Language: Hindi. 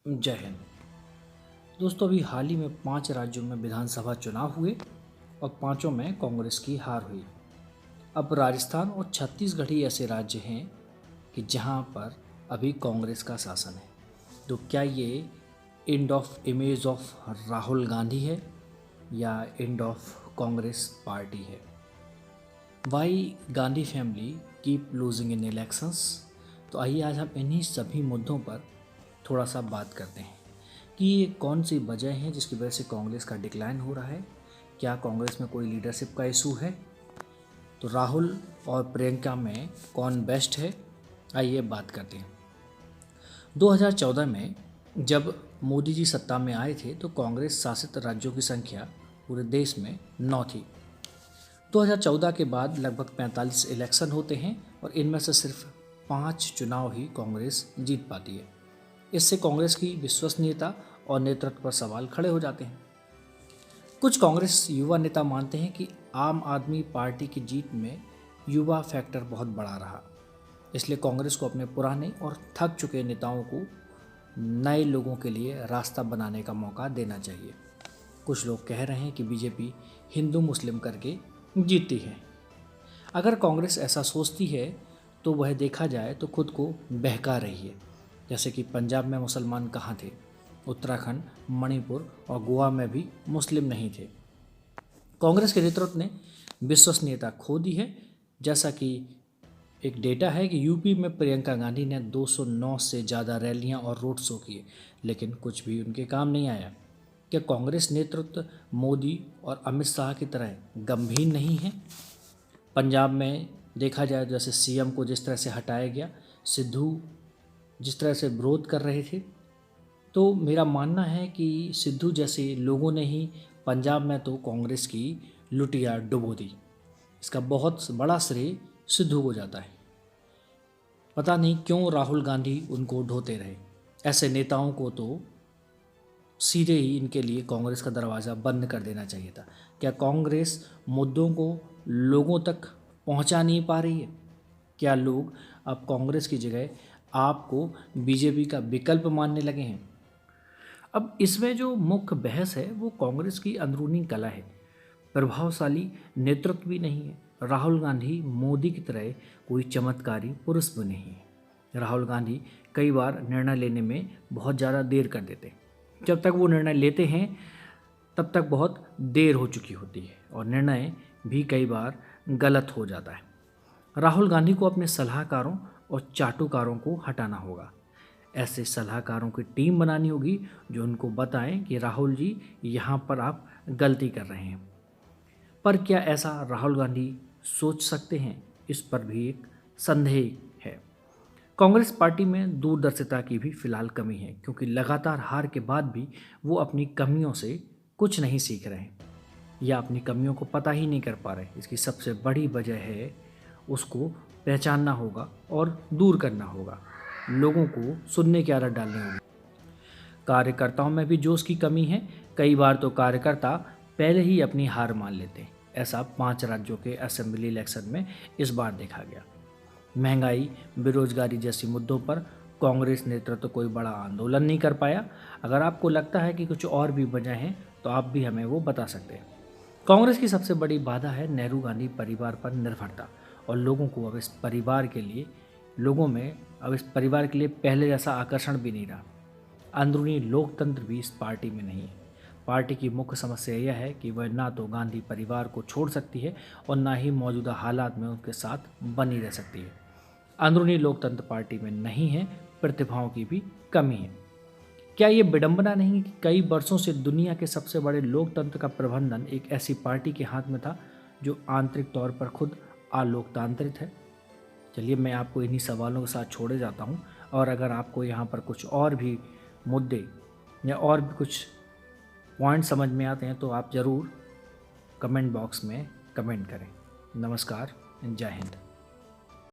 जय हिंद। दोस्तों, अभी हाल ही में 5 राज्यों में विधानसभा चुनाव हुए और पांचों में कांग्रेस की हार हुई। अब राजस्थान और छत्तीसगढ़ ही ऐसे राज्य हैं कि जहां पर अभी कांग्रेस का शासन है। तो क्या ये end of image of Rahul Gandhi है या एंड ऑफ कांग्रेस पार्टी है? Why Gandhi family keep losing in elections. तो आइए आज हम इन्हीं सभी मुद्दों पर थोड़ा सा बात करते हैं कि ये कौन सी वजह है जिसकी वजह से कांग्रेस का डिक्लाइन हो रहा है। क्या कांग्रेस में कोई लीडरशिप का इशू है? तो राहुल और प्रियंका में कौन बेस्ट है, आइए बात करते हैं। 2014 में जब मोदी जी सत्ता में आए थे तो कांग्रेस शासित राज्यों की संख्या पूरे देश में 9 थी। 2014 के बाद लगभग 45 इलेक्शन होते हैं और इनमें से सिर्फ 5 चुनाव ही कांग्रेस जीत पाती है। इससे कांग्रेस की विश्वसनीयता और नेतृत्व पर सवाल खड़े हो जाते हैं। कुछ कांग्रेस युवा नेता मानते हैं कि आम आदमी पार्टी की जीत में युवा फैक्टर बहुत बड़ा रहा, इसलिए कांग्रेस को अपने पुराने और थक चुके नेताओं को नए लोगों के लिए रास्ता बनाने का मौका देना चाहिए। कुछ लोग कह रहे हैं कि बीजेपी हिंदू मुस्लिम करके जीतती है। अगर कांग्रेस ऐसा सोचती है तो वह देखा जाए तो खुद को बहका रही है। जैसे कि पंजाब में मुसलमान कहाँ थे, उत्तराखंड, मणिपुर और गोवा में भी मुस्लिम नहीं थे। कांग्रेस के नेतृत्व ने विश्वसनीयता खो दी है। जैसा कि एक डेटा है कि यूपी में प्रियंका गांधी ने 209 से ज़्यादा रैलियां और रोड शो किए, लेकिन कुछ भी उनके काम नहीं आया। क्या कांग्रेस नेतृत्व मोदी और अमित शाह की तरह गंभीर नहीं है? पंजाब में देखा जाए जैसे सीएम को जिस तरह से हटाया गया, सिद्धू जिस तरह से विरोध कर रहे थे, तो मेरा मानना है कि सिद्धू जैसे लोगों ने ही पंजाब में तो कांग्रेस की लुटिया डुबो दी। इसका बहुत बड़ा श्रेय सिद्धू को जाता है। पता नहीं क्यों राहुल गांधी उनको ढोते रहे। ऐसे नेताओं को तो सीधे ही इनके लिए कांग्रेस का दरवाज़ा बंद कर देना चाहिए था। क्या कांग्रेस मुद्दों को लोगों तक पहुंचा नहीं पा रही है? क्या लोग अब कांग्रेस की जगह आपको बीजेपी का विकल्प मानने लगे हैं? अब इसमें जो मुख्य बहस है वो कांग्रेस की अंदरूनी कला है। प्रभावशाली नेतृत्व भी नहीं है। राहुल गांधी मोदी की तरह कोई चमत्कारी पुरुष भी नहीं है। राहुल गांधी कई बार निर्णय लेने में बहुत ज़्यादा देर कर देते हैं। जब तक वो निर्णय लेते हैं तब तक बहुत देर हो चुकी होती है और निर्णय भी कई बार गलत हो जाता है। राहुल गांधी को अपने सलाहकारों और चाटुकारों को हटाना होगा। ऐसे सलाहकारों की टीम बनानी होगी जो उनको बताएं कि राहुल जी यहाँ पर आप गलती कर रहे हैं। पर क्या ऐसा राहुल गांधी सोच सकते हैं? इस पर भी एक संदेह है। कांग्रेस पार्टी में दूरदर्शिता की भी फिलहाल कमी है, क्योंकि लगातार हार के बाद भी वो अपनी कमियों से कुछ नहीं सीख रहे या अपनी कमियों को पता ही नहीं कर पा रहे। इसकी सबसे बड़ी वजह है उसको पहचानना होगा और दूर करना होगा। लोगों को सुनने की आदत डालनी होगी। कार्यकर्ताओं में भी जोश की कमी है। कई बार तो कार्यकर्ता पहले ही अपनी हार मान लेते हैं। ऐसा 5 राज्यों के असेंबली इलेक्शन में इस बार देखा गया। महंगाई, बेरोजगारी जैसी मुद्दों पर कांग्रेस नेतृत्व कोई बड़ा आंदोलन नहीं कर पाया। अगर आपको लगता है कि कुछ और भी वजह हैं तो आप भी हमें वो बता सकते हैं। कांग्रेस की सबसे बड़ी बाधा है नेहरू गांधी परिवार पर निर्भरता और लोगों को अब इस परिवार के लिए पहले जैसा आकर्षण भी नहीं रहा। अंदरूनी लोकतंत्र भी इस पार्टी में नहीं है। पार्टी की मुख्य समस्या यह है कि वह ना तो गांधी परिवार को छोड़ सकती है और ना ही मौजूदा हालात में उनके साथ बनी रह सकती है। अंदरूनी लोकतंत्र पार्टी में नहीं है। प्रतिभाओं की भी कमी है। क्या ये विडंबना नहीं कि कई वर्षों से दुनिया के सबसे बड़े लोकतंत्र का प्रबंधन एक ऐसी पार्टी के हाथ में था जो आंतरिक तौर पर खुद अलोकतांत्रिक है? चलिए, मैं आपको इन्हीं सवालों के साथ छोड़े जाता हूँ और अगर आपको यहाँ पर कुछ और भी मुद्दे या और भी कुछ पॉइंट समझ में आते हैं तो आप ज़रूर कमेंट बॉक्स में कमेंट करें। नमस्कार, जय हिंद।